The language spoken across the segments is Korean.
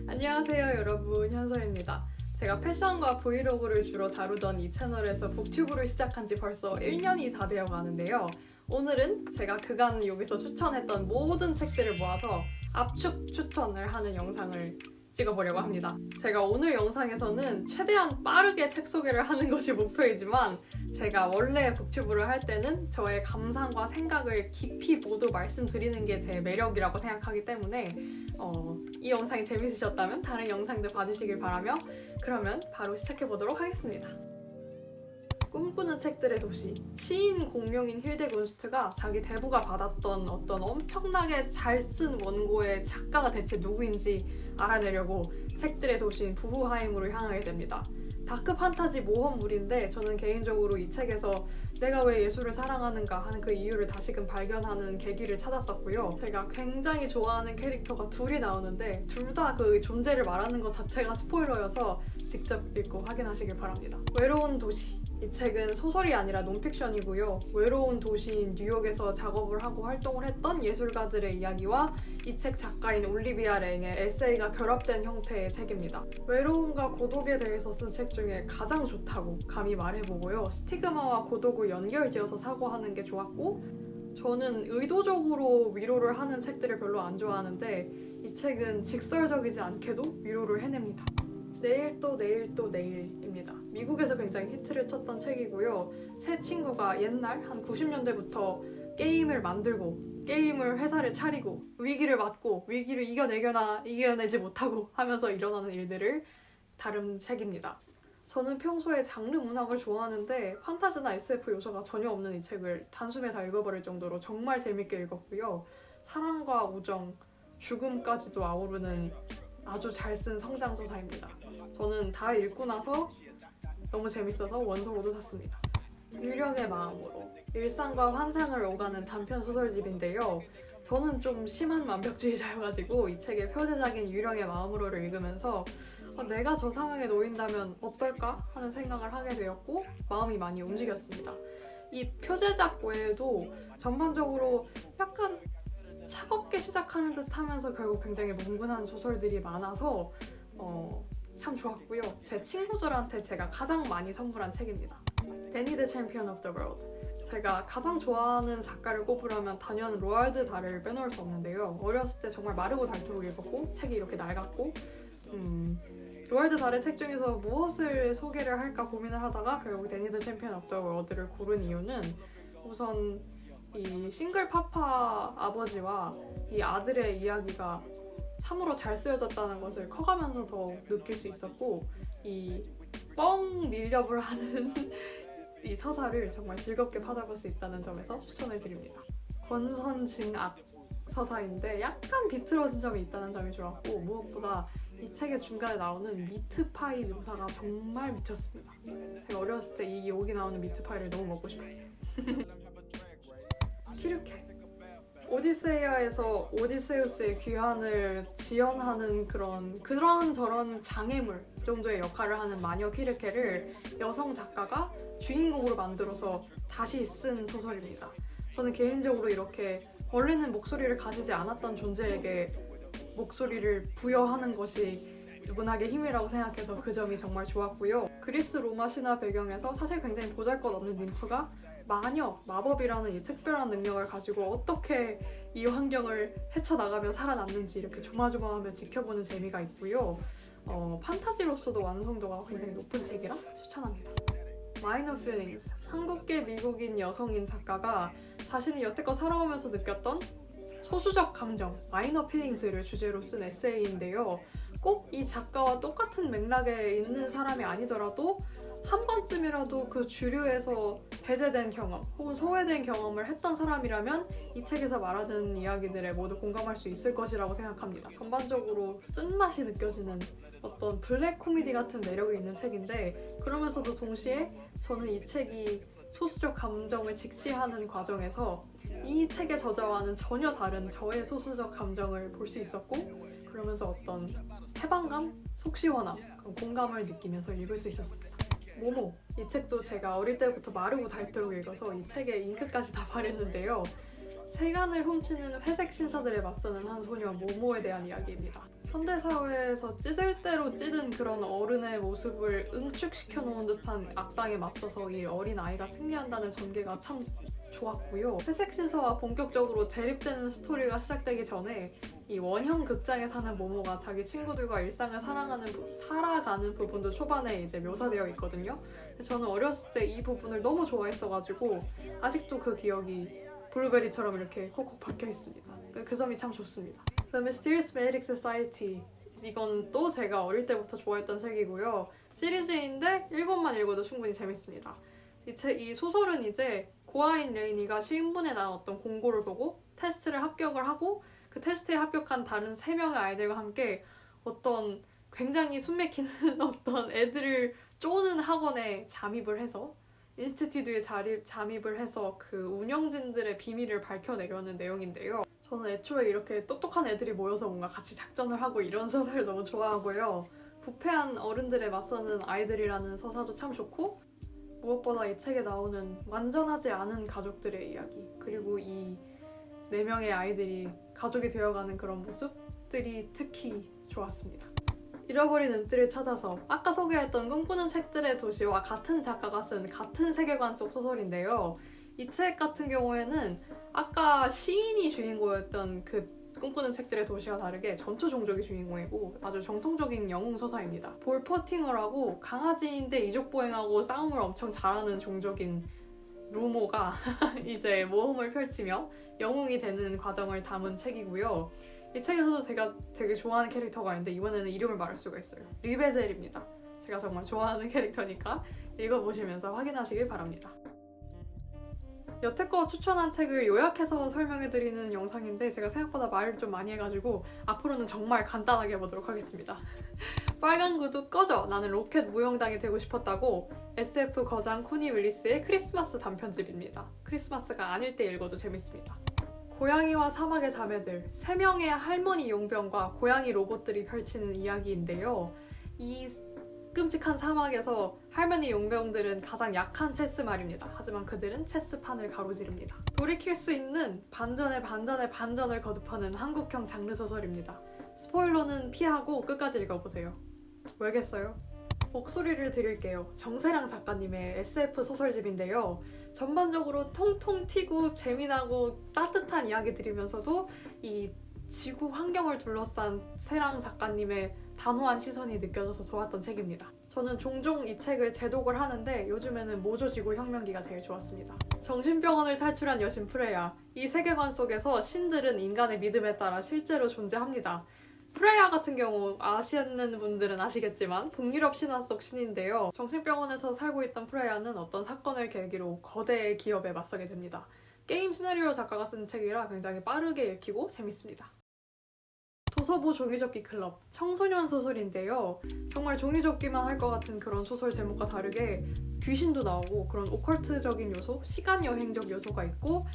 안녕하세요 여러분, 현서입니다. 제가 패션과 브이로그를 주로 다루던 이 채널에서 북튜브를 시작한 지 벌써 1년이 다 되어 가는데요. 오늘은 제가 그간 여기서 추천했던 모든 책들을 모아서 압축 추천을 하는 영상을 찍어보려고 합니다. 제가 오늘 영상에서는 최대한 빠르게 책 소개를 하는 것이 목표이지만 제가 원래 북튜브를 할 때는 저의 감상과 생각을 깊이 모두 말씀드리는 게 제 매력이라고 생각하기 때문에 이 영상이 재밌으셨다면 다른 영상들 봐주시길 바라며 그러면 바로 시작해보도록 하겠습니다. 꿈꾸는 책들의 도시, 시인 공룡인 힐데군스트가 자기 대부가 받았던 어떤 엄청나게 잘 쓴 원고의 작가가 대체 누구인지 알아내려고 책들의 도시인 부후하임으로 향하게 됩니다. 다크 판타지 모험물인데 저는 개인적으로 이 책에서 내가 왜 예술을 사랑하는가 하는 그 이유를 다시금 발견하는 계기를 찾았었고요. 제가 굉장히 좋아하는 캐릭터가 둘이 나오는데 둘 다 그 존재를 말하는 것 자체가 스포일러여서 직접 읽고 확인하시길 바랍니다. 외로운 도시, 이 책은 소설이 아니라 논픽션이고요. 외로운 도시인 뉴욕에서 작업을 하고 활동을 했던 예술가들의 이야기와 이 책 작가인 올리비아 랭의 에세이가 결합된 형태의 책입니다. 외로움과 고독에 대해서 쓴 책 중에 가장 좋다고 감히 말해보고요. 스티그마와 고독을 연결지어서 사고하는 게 좋았고 저는 의도적으로 위로를 하는 책들을 별로 안 좋아하는데 이 책은 직설적이지 않게도 위로를 해냅니다. 내일 또 내일 또 내일입니다. 미국에서 굉장히 히트를 쳤던 책이고요. 세 친구가 옛날 한 90년대부터 게임을 만들고 게임을 회사를 차리고 위기를 맞고 위기를 이겨내거나 이겨내지 못하고 하면서 일어나는 일들을 다룬 책입니다. 저는 평소에 장르 문학을 좋아하는데 판타지나 SF 요소가 전혀 없는 이 책을 단숨에 다 읽어버릴 정도로 정말 재밌게 읽었고요. 사랑과 우정, 죽음까지도 아우르는 아주 잘 쓴 성장서사입니다. 저는 다 읽고 나서 너무 재밌어서 원서로도 샀습니다. 유령의 마음으로 일상과 환상을 오가는 단편 소설집인데요. 저는 좀 심한 완벽주의자여가지고 이 책의 표제작인 유령의 마음으로를 읽으면서 내가 저 상황에 놓인다면 어떨까 하는 생각을 하게 되었고 마음이 많이 움직였습니다. 이 표제작 외에도 전반적으로 약간 차갑게 시작하는 듯 하면서 결국 굉장히 뭉근한 소설들이 많아서 참 좋았고요. 제 친구들한테 제가 가장 많이 선물한 책입니다. 데니 더 챔피언 오브 더 월드. 제가 가장 좋아하는 작가를 꼽으려면 단연 로알드 달을 빼놓을 수 없는데요. 어렸을 때 정말 마르고 닳도록 읽었고 책이 이렇게 낡았고 로알드 달의 책 중에서 무엇을 소개를 할까 고민을 하다가 결국 데니 더 챔피언 오브 더 월드를 고른 이유는 우선 이 싱글 파파 아버지와 이 아들의 이야기가 참으로 잘 쓰여졌다는 것을 커가면서 더 느낄 수 있었고 이 뻥 밀렵을 하는 이 서사를 정말 즐겁게 받아볼 수 있다는 점에서 추천을 드립니다. 권선징악 서사인데 약간 비틀어진 점이 있다는 점이 좋았고 무엇보다 이 책의 중간에 나오는 미트파이 묘사가 정말 미쳤습니다. 제가 어렸을 때 여기 나오는 미트파이를 너무 먹고 싶었어요. 키르케. 오디세이아에서 오디세우스의 귀환을 지연하는 그런 저런 장애물 정도의 역할을 하는 마녀 키르케를 여성 작가가 주인공으로 만들어서 다시 쓴 소설입니다. 저는 개인적으로 이렇게 원래는 목소리를 가지지 않았던 존재에게 목소리를 부여하는 것이 문학의 힘이라고 생각해서 그 점이 정말 좋았고요. 그리스 로마 신화 배경에서 사실 굉장히 보잘것없는 님프가 마녀, 마법이라는 이 특별한 능력을 가지고 어떻게 이 환경을 헤쳐나가며 살아남는지 이렇게 조마조마하며 지켜보는 재미가 있고요. 판타지로서도 완성도가 굉장히 높은 책이라 추천합니다. 마이너 필링스. 한국계 미국인 여성인 작가가 자신이 여태껏 살아오면서 느꼈던 소수적 감정, 마이너 필링스를 주제로 쓴 에세이인데요. 꼭 이 작가와 똑같은 맥락에 있는 사람이 아니더라도 한 번쯤이라도 그 주류에서 배제된 경험 혹은 소외된 경험을 했던 사람이라면 이 책에서 말하는 이야기들에 모두 공감할 수 있을 것이라고 생각합니다. 전반적으로 쓴맛이 느껴지는 어떤 블랙 코미디 같은 매력이 있는 책인데 그러면서도 동시에 저는 이 책이 소수적 감정을 직시하는 과정에서 이 책의 저자와는 전혀 다른 저의 소수적 감정을 볼 수 있었고 그러면서 어떤 해방감, 속 시원함, 그런 공감을 느끼면서 읽을 수 있었습니다. 모모. 이 책도 제가 어릴 때부터 마르고 닳도록 읽어서 이 책에 잉크까지 다 바랬는데요. 세간을 훔치는 회색 신사들에 맞서는 한 소녀 모모에 대한 이야기입니다. 현대사회에서 찌들 대로 찌든 그런 어른의 모습을 응축시켜 놓은 듯한 악당에 맞서서 이 어린 아이가 승리한다는 전개가 참 좋았고요. 회색 신사와 본격적으로 대립되는 스토리가 시작되기 전에 이 원형 극장에 사는 모모가 자기 친구들과 일상을 살아가는 부분도 초반에 이제 묘사되어 있거든요. 저는 어렸을 때 이 부분을 너무 좋아했어가지고 아직도 그 기억이 블루베리처럼 이렇게 콕콕 박혀 있습니다. 그 점이 참 좋습니다. The Mysterious Magic Society, 이건 또 제가 어릴 때부터 좋아했던 책이고요. 시리즈인데 1권만 읽어도 충분히 재밌습니다. 이 소설은 이제 고아인 레이니가 신문에 나온 어떤 공고를 보고 테스트를 합격을 하고 그 테스트에 합격한 다른 3명의 아이들과 함께 어떤 굉장히 숨막히는 어떤 애들을 쪼는 학원에 잠입을 해서 인스티튜트에 잠입을 해서 그 운영진들의 비밀을 밝혀내려는 내용인데요. 저는 애초에 이렇게 똑똑한 애들이 모여서 뭔가 같이 작전을 하고 이런 서사를 너무 좋아하고요. 부패한 어른들에 맞서는 아이들이라는 서사도 참 좋고, 무엇보다 이 책에 나오는 완전하지 않은 가족들의 이야기, 그리고 이 4명의 아이들이 가족이 되어가는 그런 모습들이 특히 좋았습니다. 잃어버린 은띠를 찾아서, 아까 소개했던 꿈꾸는 책들의 도시와 같은 작가가 쓴 같은 세계관 속 소설인데요. 이 책 같은 경우에는 아까 시인이 주인공이었던 그 꿈꾸는 책들의 도시와 다르게 전투 종족이 주인공이고 아주 정통적인 영웅 서사입니다. 볼 퍼팅어라고 강아지인데 이족 보행하고 싸움을 엄청 잘하는 종족인 루모가 이제 모험을 펼치며 영웅이 되는 과정을 담은 책이고요. 이 책에서도 제가 되게 좋아하는 캐릭터가 있는데 이번에는 이름을 말할 수가 있어요. 리베젤입니다. 제가 정말 좋아하는 캐릭터니까 읽어보시면서 확인하시길 바랍니다. 여태껏 추천한 책을 요약해서 설명해드리는 영상인데 제가 생각보다 말을 좀 많이 해가지고 앞으로는 정말 간단하게 해보도록 하겠습니다. 빨간 구두 꺼져! 나는 로켓 무용당이 되고 싶었다고, SF 거장 코니 윌리스의 크리스마스 단편집입니다. 크리스마스가 아닐 때 읽어도 재밌습니다. 고양이와 사막의 자매들, 3명의 할머니 용병과 고양이 로봇들이 펼치는 이야기인데요. 이 끔찍한 사막에서 할머니 용병들은 가장 약한 체스 말입니다. 하지만 그들은 체스판을 가로지릅니다. 돌이킬 수 있는 반전에 반전에 반전을 거듭하는 한국형 장르 소설입니다. 스포일러는 피하고 끝까지 읽어보세요. 왜겠어요? 목소리를 드릴게요. 정세랑 작가님의 SF 소설집인데요. 전반적으로 통통 튀고 재미나고 따뜻한 이야기들이면서도 이 지구 환경을 둘러싼 세랑 작가님의 단호한 시선이 느껴져서 좋았던 책입니다. 저는 종종 이 책을 재독을 하는데 요즘에는 모조지구 혁명기가 제일 좋았습니다. 정신병원을 탈출한 여신 프레야. 이 세계관 속에서 신들은 인간의 믿음에 따라 실제로 존재합니다. 프레야 같은 경우 아시는 분들은 아시겠지만 북유럽 신화 속 신인데요. 정신병원에서 살고 있던 프레야는 어떤 사건을 계기로 거대 기업에 맞서게 됩니다. 게임 시나리오 작가가 쓴 책이라 굉장히 빠르게 읽히고 재밌습니다. 도서부 종이접기 클럽, 청소년 소설인데요. 정말 종이접기만 할 것 같은 그런 소설 제목과 다르게 귀신도 나오고 그런 오컬트적인 요소, 시간여행적 요소가 있고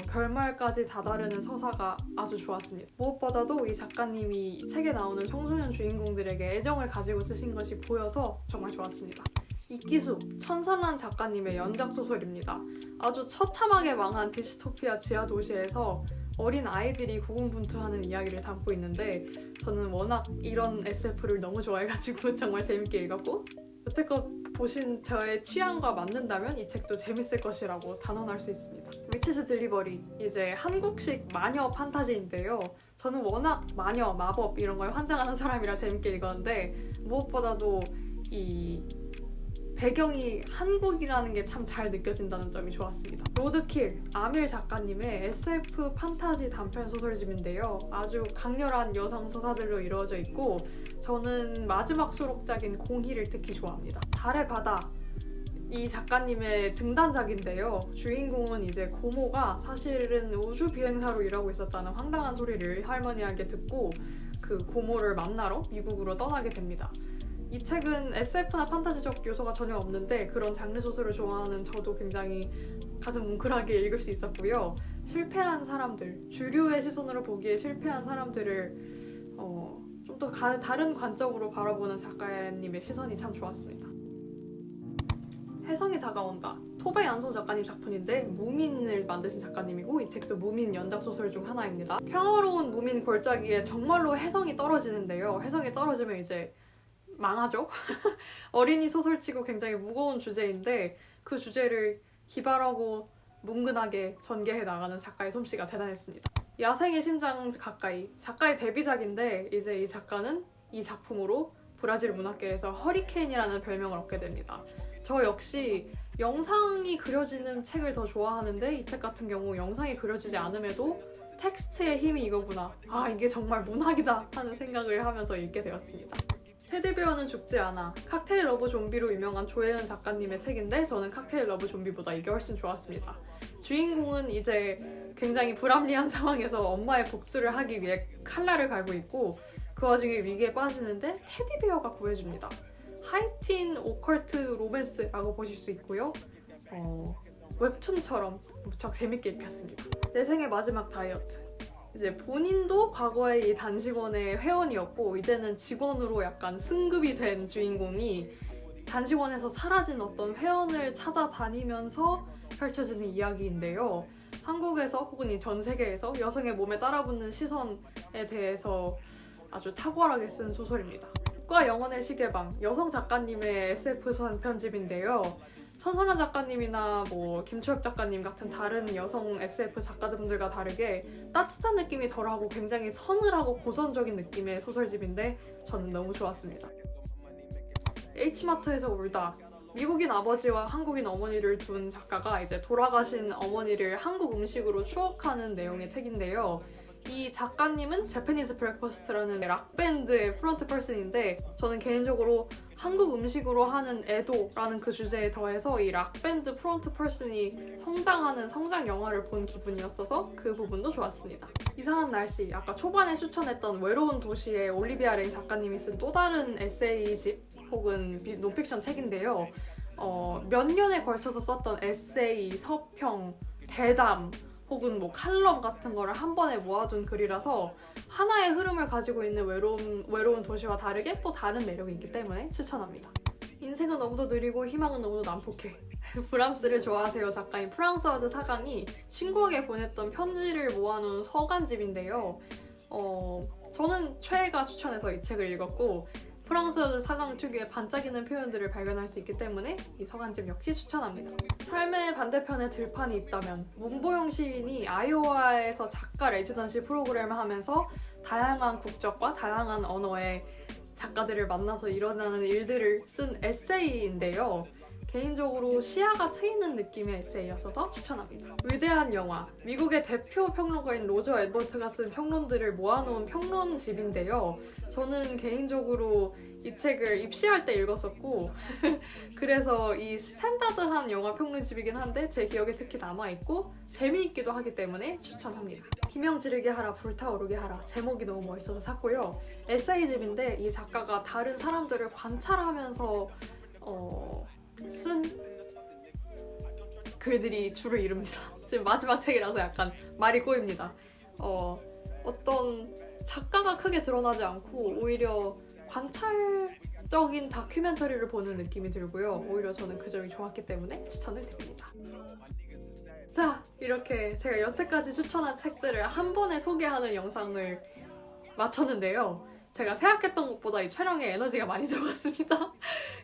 결말까지 다다르는 서사가 아주 좋았습니다. 무엇보다도 이 작가님이 이 책에 나오는 청소년 주인공들에게 애정을 가지고 쓰신 것이 보여서 정말 좋았습니다. 이기숙, 천선란 작가님의 연작 소설입니다. 아주 처참하게 망한 디스토피아 지하 도시에서 어린 아이들이 고군분투하는 이야기를 담고 있는데 저는 워낙 이런 SF를 너무 좋아해가지고 정말 재밌게 읽었고, 여태껏 보신 저의 취향과 맞는다면 이 책도 재밌을 것이라고 단언할 수 있습니다. 위치스 딜리버리, 이제 한국식 마녀 판타지인데요. 저는 워낙 마녀, 마법 이런 걸 환장하는 사람이라 재밌게 읽었는데 무엇보다도 이 배경이 한국이라는 게 참 잘 느껴진다는 점이 좋았습니다. 로드킬, 아밀 작가님의 SF 판타지 단편 소설집인데요. 아주 강렬한 여성 서사들로 이루어져 있고 저는 마지막 수록작인 공희를 특히 좋아합니다. 달의 바다, 이 작가님의 등단작인데요. 주인공은 이제 고모가 사실은 우주 비행사로 일하고 있었다는 황당한 소리를 할머니에게 듣고 그 고모를 만나러 미국으로 떠나게 됩니다. 이 책은 SF나 판타지적 요소가 전혀 없는데 그런 장르 소설을 좋아하는 저도 굉장히 가슴 뭉클하게 읽을 수 있었고요. 실패한 사람들, 주류의 시선으로 보기에 실패한 사람들을 좀 더 다른 관점으로 바라보는 작가님의 시선이 참 좋았습니다. 해성이 다가온다. 토베 얀손 작가님 작품인데 무민을 만드신 작가님이고 이 책도 무민 연작소설 중 하나입니다. 평화로운 무민 골짜기에 정말로 혜성이 떨어지는데요. 혜성이 떨어지면 이제 망하죠. 어린이 소설치고 굉장히 무거운 주제인데 그 주제를 기발하고 뭉근하게 전개해 나가는 작가의 솜씨가 대단했습니다. 야생의 심장 가까이 작가의 데뷔작인데 이제 이 작가는 이 작품으로 브라질 문학계에서 허리케인이라는 별명을 얻게 됩니다. 저 역시 영상이 그려지는 책을 더 좋아하는데 이 책 같은 경우 영상이 그려지지 않음에도 텍스트의 힘이 이거구나. 아, 이게 정말 문학이다 하는 생각을 하면서 읽게 되었습니다. 테디베어는 죽지 않아. 칵테일 러브 좀비로 유명한 조혜은 작가님의 책인데 저는 칵테일 러브 좀비보다 이게 훨씬 좋았습니다. 주인공은 이제 굉장히 불합리한 상황에서 엄마의 복수를 하기 위해 칼날을 갈고 있고 그 와중에 위기에 빠지는데 테디베어가 구해줍니다. 하이틴 오컬트 로맨스라고 보실 수 있고요. 웹툰처럼 무척 재밌게 읽혔습니다. 내 생의 마지막 다이어트. 이제 본인도 과거에 이 단식원의 회원이었고 이제는 직원으로 약간 승급이 된 주인공이 단식원에서 사라진 어떤 회원을 찾아다니면서 펼쳐지는 이야기인데요. 한국에서 혹은 전 세계에서 여성의 몸에 따라붙는 시선에 대해서 아주 탁월하게 쓴 소설입니다. 과 영혼의 시계방, 여성 작가님의 SF 소설 편집인데요. 천선아 작가님이나 김초엽 작가님 같은 다른 여성 SF 작가분들과 다르게 따뜻한 느낌이 덜하고 굉장히 서늘하고 고전적인 느낌의 소설집인데 저는 너무 좋았습니다. H마트에서 울다. 미국인 아버지와 한국인 어머니를 둔 작가가 이제 돌아가신 어머니를 한국 음식으로 추억하는 내용의 책인데요. 이 작가님은 제페니즈 브렉퍼스트라는 락밴드의 프론트 퍼슨인데 저는 개인적으로 한국 음식으로 하는 애도라는 그 주제에 더해서 이 락밴드 프론트 퍼슨이 성장하는 성장 영화를 본 기분이었어서 그 부분도 좋았습니다. 이상한 날씨, 아까 초반에 추천했던 외로운 도시의 올리비아 레이 작가님이 쓴 또 다른 에세이집 혹은 논픽션 책인데요. 몇 년에 걸쳐서 썼던 에세이, 서평, 대담 혹은 칼럼 같은 거를 한 번에 모아둔 글이라서 하나의 흐름을 가지고 있는 외로운 도시와 다르게 또 다른 매력이 있기 때문에 추천합니다. 인생은 너무도 느리고 희망은 너무도 난폭해. 브람스를 좋아하세요 작가인 프랑스와즈 사강이 친구에게 보냈던 편지를 모아놓은 서간집인데요. 저는 최애가 추천해서 이 책을 읽었고 프랑스어즈 사강 특유의 반짝이는 표현들을 발견할 수 있기 때문에 이 서간집 역시 추천합니다. 삶의 반대편에 들판이 있다면 문보영 시인이 아이오와에서 작가 레지던시 프로그램을 하면서 다양한 국적과 다양한 언어의 작가들을 만나서 일어나는 일들을 쓴 에세이인데요. 개인적으로 시야가 트이는 느낌의 에세이였어서 추천합니다. 위대한 영화, 미국의 대표 평론가인 로저 에버트가 쓴 평론들을 모아놓은 평론집인데요. 저는 개인적으로 이 책을 입시할 때 읽었었고 그래서 이 스탠다드한 영화 평론집이긴 한데 제 기억에 특히 남아있고 재미있기도 하기 때문에 추천합니다. 비명 지르게 하라 불타오르게 하라 제목이 너무 멋있어서 샀고요. 에세이집인데 이 작가가 다른 사람들을 관찰하면서 쓴 글들이 줄을 이룹니다. 지금 마지막 책이라서 약간 말이 꼬입니다. 어떤 작가가 크게 드러나지 않고 오히려 관찰적인 다큐멘터리를 보는 느낌이 들고요. 오히려 저는 그 점이 좋았기 때문에 추천을 드립니다. 자, 이렇게 제가 여태까지 추천한 책들을 한 번에 소개하는 영상을 마쳤는데요. 제가 생각했던 것보다 이 촬영에 에너지가 많이 들어갔습니다.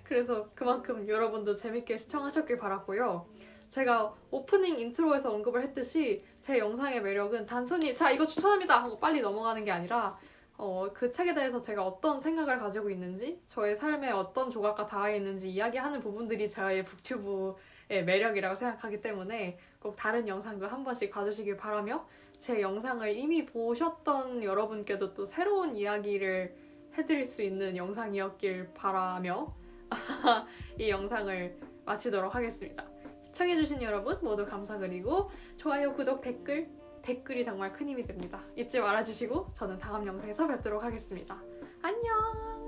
그래서 그만큼 여러분도 재밌게 시청하셨길 바랐고요. 제가 오프닝 인트로에서 언급을 했듯이 제 영상의 매력은 단순히 자 이거 추천합니다 하고 빨리 넘어가는 게 아니라 그 책에 대해서 제가 어떤 생각을 가지고 있는지 저의 삶에 어떤 조각과 닿아 있는지 이야기하는 부분들이 저의 북튜브의 매력이라고 생각하기 때문에 꼭 다른 영상도 한 번씩 봐주시길 바라며 제 영상을 이미 보셨던 여러분께도 또 새로운 이야기를 해드릴 수 있는 영상이었길 바라며 이 영상을 마치도록 하겠습니다. 시청해주신 여러분 모두 감사드리고 좋아요, 구독, 댓글이 정말 큰 힘이 됩니다. 잊지 말아주시고 저는 다음 영상에서 뵙도록 하겠습니다. 안녕!